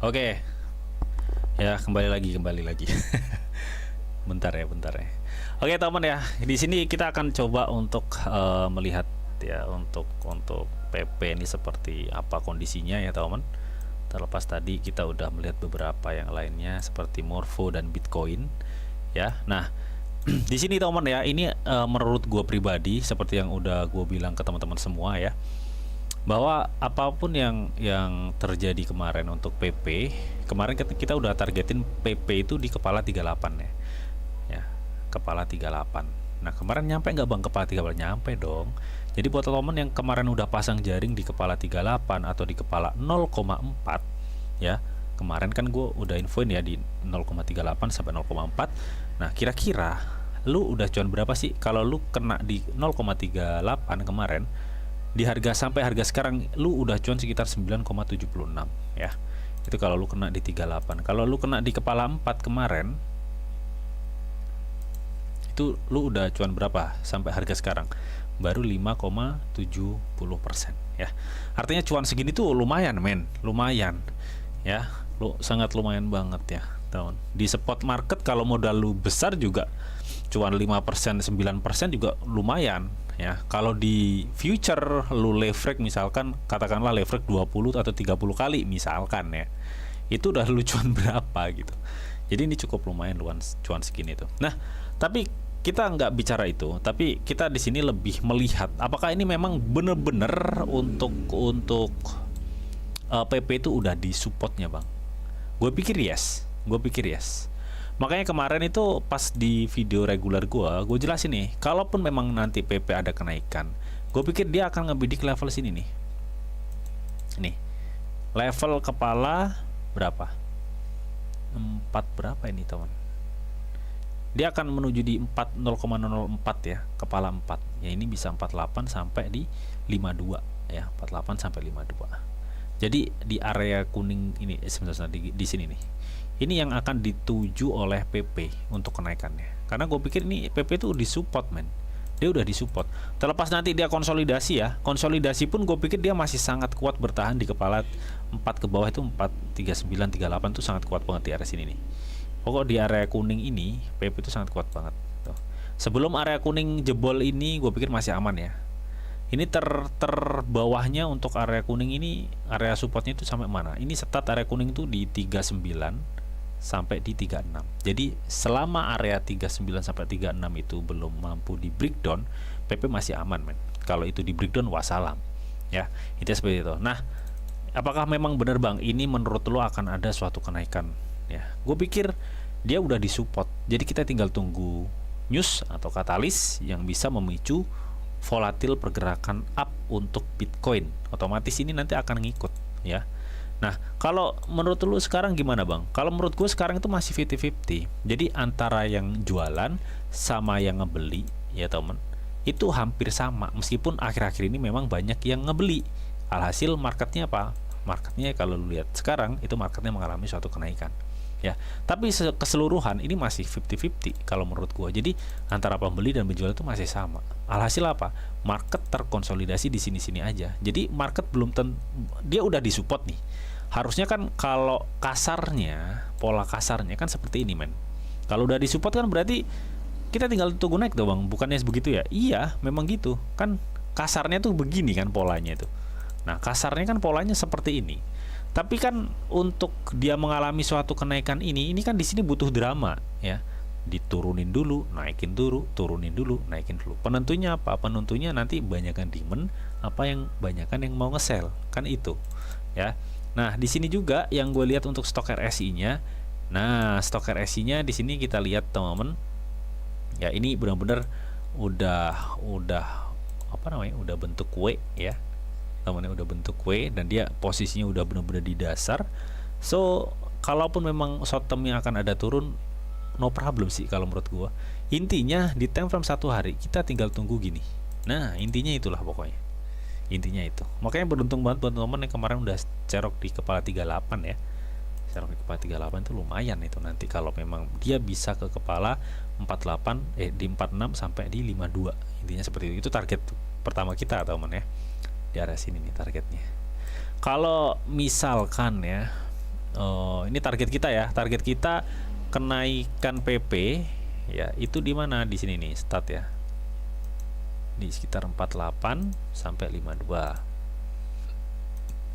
Oke, ya kembali lagi. bentar ya. Oke teman ya, di sini kita akan coba untuk melihat ya untuk PP ini seperti apa kondisinya ya teman. Terlepas tadi kita udah melihat beberapa yang lainnya seperti Morpho dan Bitcoin ya. Nah di sini teman ya, ini menurut gue pribadi seperti yang udah gue bilang ke teman-teman semua ya, bahwa apapun yang terjadi kemarin untuk PP, kemarin kita udah targetin PP itu di kepala 38 ya. Ya, kepala 38. Nah, kemarin nyampe nggak Bang kepala 38? Nyampe dong. Jadi buat teman yang kemarin udah pasang jaring di kepala 38 atau di kepala 0,4 ya. Kemarin kan gue udah infoin ya di 0,38 sampai 0,4. Nah, kira-kira lu udah cuan berapa sih kalau lu kena di 0,38 kemarin? Di harga sampai harga sekarang lu udah cuan sekitar 9,76 ya. Itu kalau lu kena di 38. Kalau lu kena di kepala 4 kemarin, itu lu udah cuan berapa sampai harga sekarang? Baru 5,70% ya. Artinya cuan segini tuh lumayan men, lumayan ya. Lu sangat lumayan banget ya tahun. Di spot market kalau modal lu besar juga cuan 5%, 9% juga lumayan ya. Kalau di future lu leverage misalkan katakanlah leverage 20 atau 30 kali misalkan ya, itu udah lu cuan berapa gitu. Jadi ini cukup lumayan cuan segini tuh. Nah, tapi kita nggak bicara itu, tapi kita di sini lebih melihat apakah ini memang bener-bener untuk PP itu udah di supportnya Bang. Gue pikir yes. Makanya kemarin itu pas di video reguler gue jelasin nih, kalaupun memang nanti PP ada kenaikan, gue pikir dia akan ngebidik level sini nih. Nih, level kepala berapa? 4 berapa ini teman? Dia akan menuju di 40,004 ya, kepala 4. Ya ini bisa 48 sampai di 52 ya, 48 sampai 52. Jadi di area kuning ini sebenarnya di sini nih. Ini yang akan dituju oleh PP untuk kenaikannya. Karena gue pikir ini PP itu disupport men. Dia udah disupport. Terlepas nanti dia konsolidasi ya. Konsolidasi pun gue pikir dia masih sangat kuat bertahan di kepala 4 ke bawah itu 439 38 tuh sangat kuat banget di area sini nih. Pokok di area kuning ini PP itu sangat kuat banget. Tuh. Sebelum area kuning jebol ini gue pikir masih aman ya. Ini terbawahnya untuk area kuning ini, area supportnya itu sampai mana? Ini start area kuning itu di 39 sampai di 36. Jadi selama area 39 sampai 36 itu belum mampu di breakdown, PP masih aman men. Kalau itu di breakdown wassalam. Ya, itu seperti itu. Nah, apakah memang benar Bang ini menurut lo akan ada suatu kenaikan? Ya, gue pikir dia udah disupport. Jadi kita tinggal tunggu news atau katalis yang bisa memicu volatil pergerakan up untuk Bitcoin. Otomatis ini nanti akan ngikut ya. Nah, kalau menurut lu sekarang gimana Bang? Kalau menurut gue sekarang itu masih 50-50. Jadi antara yang jualan sama yang ngebeli ya temen, itu hampir sama. Meskipun akhir-akhir ini memang banyak yang ngebeli. Alhasil marketnya apa? Marketnya kalau lu lihat sekarang itu marketnya mengalami suatu kenaikan ya. Tapi keseluruhan ini masih 50-50 kalau menurut gua. Jadi antara pembeli dan penjual itu masih sama. Alhasil apa? Market terkonsolidasi di sini-sini aja. Jadi market belum dia udah disupport nih. Harusnya kan kalau kasarnya, pola kasarnya kan seperti ini men. Kalau udah disupport kan berarti kita tinggal tunggu naik tuh Bang. Bukannya begitu ya? Iya, memang gitu. Kan kasarnya tuh begini kan polanya itu. Nah, kasarnya kan polanya seperti ini. Tapi kan untuk dia mengalami suatu kenaikan ini kan di sini butuh drama ya. Diturunin dulu, naikin dulu, turunin dulu, naikin dulu. Penentunya apa? Penentunya nanti banyakan demand apa yang banyakan yang mau nge-sell. Kan itu ya. Nah, di sini juga yang gue lihat untuk stok RSI-nya. Nah, stok RSI-nya di sini kita lihat teman-teman. Ya, ini benar-benar udah apa namanya? Udah bentuk W ya. Namanya udah bentuk W dan dia posisinya udah benar-benar di dasar. So kalaupun memang short termnya akan ada turun, no problem sih kalau menurut gua. Intinya di time frame 1 hari kita tinggal tunggu gini. Nah intinya itulah pokoknya. Intinya itu. Makanya beruntung banget buat teman-teman yang kemarin udah cerok di kepala 38 ya. Cerok di kepala 38 itu lumayan itu nanti kalau memang dia bisa ke kepala 48 di 46 sampai di 52. Intinya seperti itu. Itu target pertama kita teman ya. Di arah sini nih targetnya. Kalau misalkan ya Ini target kita ya. Target kita kenaikan PP ya, itu di mana? Di sini nih, start ya. Di sekitar 48 sampai 52.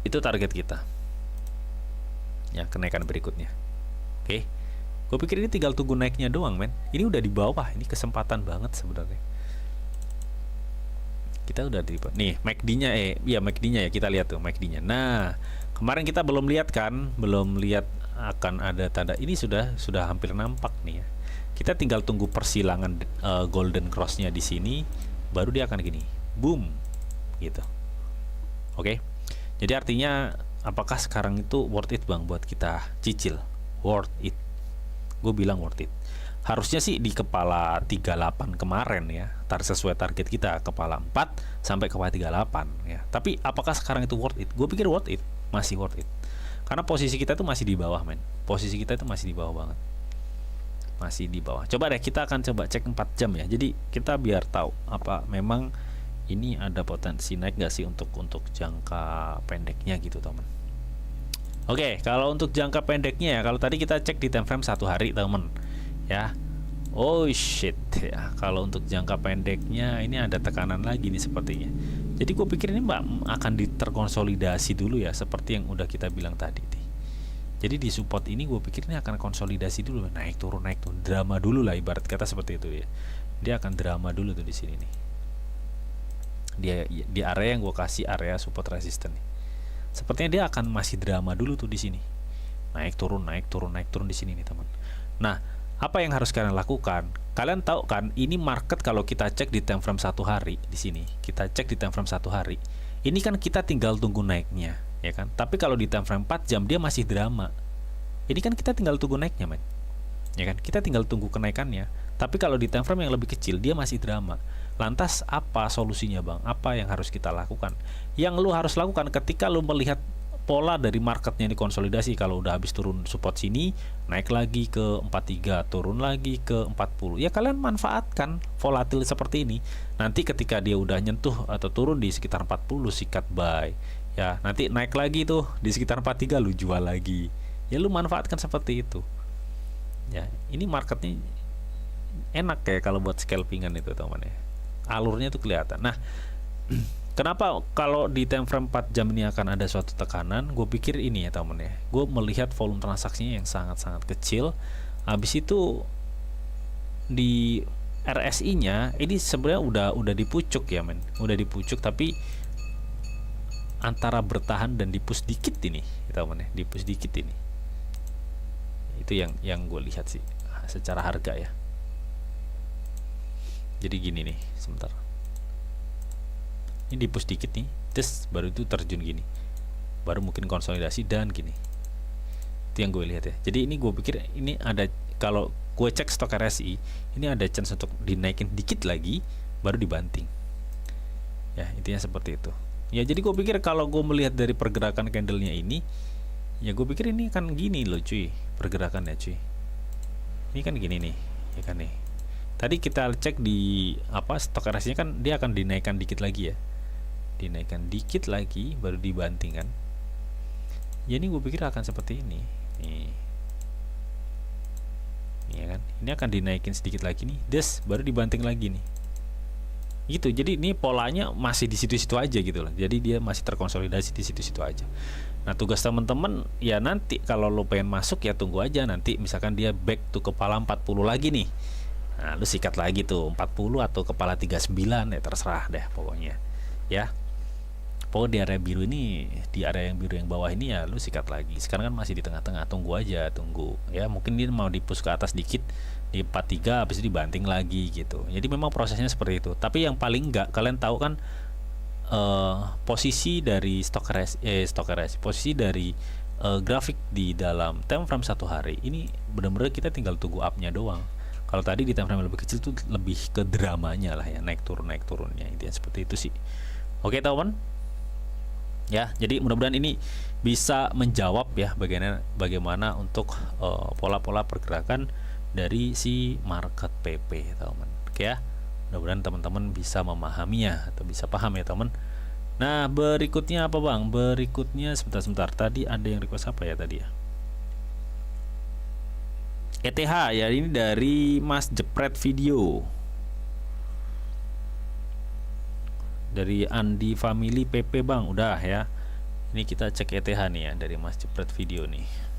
Itu target kita. Ya, kenaikan berikutnya. Oke. Gue pikir ini tinggal tunggu naiknya doang, men. Ini udah di bawah, ini kesempatan banget sebenarnya. Kita udah di nih, MACD-nya MACD-nya ya, kita lihat tuh MACD-nya. Nah, kemarin kita belum lihat kan, belum lihat akan ada tanda ini, sudah hampir nampak nih ya. Kita tinggal tunggu persilangan golden cross-nya di sini, baru dia akan gini, boom, gitu. Oke. Jadi artinya apakah sekarang itu worth it bang buat kita cicil? Worth it. Gue bilang worth it. Harusnya sih di kepala 38 kemarin ya, sesuai target kita kepala 4 sampai kepala 38 ya. Tapi apakah sekarang itu worth it? Gue pikir worth it, masih worth it. Karena posisi kita itu masih di bawah, men. Posisi kita itu masih di bawah banget. Masih di bawah. Coba deh kita akan coba cek 4 jam ya. Jadi kita biar tahu apa memang ini ada potensi naik gak sih untuk jangka pendeknya gitu, teman. Oke, kalau untuk jangka pendeknya ya, kalau tadi kita cek di time frame 1 hari, teman. Ya, oh shit ya. Kalau untuk jangka pendeknya ini ada tekanan lagi nih sepertinya. Jadi gue pikir ini akan terkonsolidasi dulu ya, seperti yang udah kita bilang tadi nih. Jadi di support ini gue pikir ini akan konsolidasi dulu, naik turun, drama dulu lah, ibarat kata seperti itu ya. Dia akan drama dulu tuh di sini nih. Dia di area yang gue kasih area support resisten nih. Sepertinya dia akan masih drama dulu tuh di sini. Naik turun di sini nih, teman. Nah, apa yang harus kalian lakukan? Kalian tahu kan, ini market kalau kita cek di time frame 1 hari di sini, kita cek di time frame 1 hari. Ini kan kita tinggal tunggu naiknya, ya kan? Tapi kalau di time frame 4 jam dia masih drama. Ini kan kita tinggal tunggu naiknya, men. Ya kan? Kita tinggal tunggu kenaikannya. Tapi kalau di time frame yang lebih kecil dia masih drama. Lantas apa solusinya, bang? Apa yang harus kita lakukan? Yang lu harus lakukan ketika lu melihat pola dari marketnya ini konsolidasi, kalau udah habis turun support sini, naik lagi ke 43, turun lagi ke 40. Ya kalian manfaatkan volatil seperti ini. Nanti ketika dia udah nyentuh atau turun di sekitar 40, sikat buy. Ya, nanti naik lagi tuh di sekitar 43 lu jual lagi. Ya lu manfaatkan seperti itu. Ya, ini marketnya enak kayak kalau buat scalpingan itu, teman ya. Alurnya tuh kelihatan. Nah, kenapa kalau di time frame 4 jam ini akan ada suatu tekanan? Gue pikir ini ya, teman ya. Gue melihat volume transaksinya yang sangat-sangat kecil. Habis itu di RSI-nya ini sebenarnya udah dipucuk ya, men. Udah dipucuk, tapi antara bertahan dan dipush dikit ini, teman ya. Dipush dikit ini. Itu yang gue lihat sih secara harga ya. Jadi gini nih, sebentar. Ini dipush dikit nih, terus baru itu terjun gini, baru mungkin konsolidasi dan gini. Itu yang gue lihat ya. Jadi ini gue pikir ini ada, kalau gue cek stok RSI, ini ada chance untuk dinaikin dikit lagi, baru dibanting. Ya intinya seperti itu. Ya jadi gue pikir kalau gue melihat dari pergerakan candlenya ini, ya gue pikir ini kan gini loh cuy, pergerakannya cuy. Ini kan gini nih, ya kan nih. Tadi kita cek di stok RSI-nya kan dia akan dinaikkan dikit lagi ya. Dinaikkan dikit lagi baru dibanting kan. Jadi gue pikir akan seperti ini. Nih. Ya kan? Ini akan dinaikin sedikit lagi nih. Baru dibanting lagi nih. Gitu. Jadi ini polanya masih di situ-situ aja gitu loh. Jadi dia masih terkonsolidasi di situ-situ aja. Nah, tugas teman-teman ya nanti kalau lo pengen masuk ya tunggu aja nanti misalkan dia back to kepala 40 lagi nih. Nah, lu sikat lagi tuh 40 atau kepala 39 ya terserah deh pokoknya. Ya. Pokoknya di area biru ini, di area yang biru yang bawah ini ya lu sikat lagi. Sekarang kan masih di tengah-tengah, tunggu aja, tunggu. Ya, mungkin dia mau dipush ke atas dikit di 43 habis itu dibanting lagi gitu. Jadi memang prosesnya seperti itu. Tapi yang paling enggak kalian tahu kan posisi dari stok RSI, posisi dari grafik di dalam time frame 1 hari. Ini benar-benar kita tinggal tunggu up-nya doang. Kalau tadi di time frame lebih kecil tuh lebih ke dramanya lah ya, naik turunnya intinya seperti itu sih. Oke teman, ya jadi mudah-mudahan ini bisa menjawab ya bagaimana untuk pola-pola pergerakan dari si market PP teman. Oke ya, mudah-mudahan teman-teman bisa memahaminya atau bisa paham ya teman. Nah berikutnya apa bang? Berikutnya sebentar tadi ada yang request apa ya tadi ya? ETH ya, ini dari Mas Jepret Video. Dari Andi Family PP Bang, udah ya. Ini kita cek ETH nih ya dari Mas Jepret Video nih.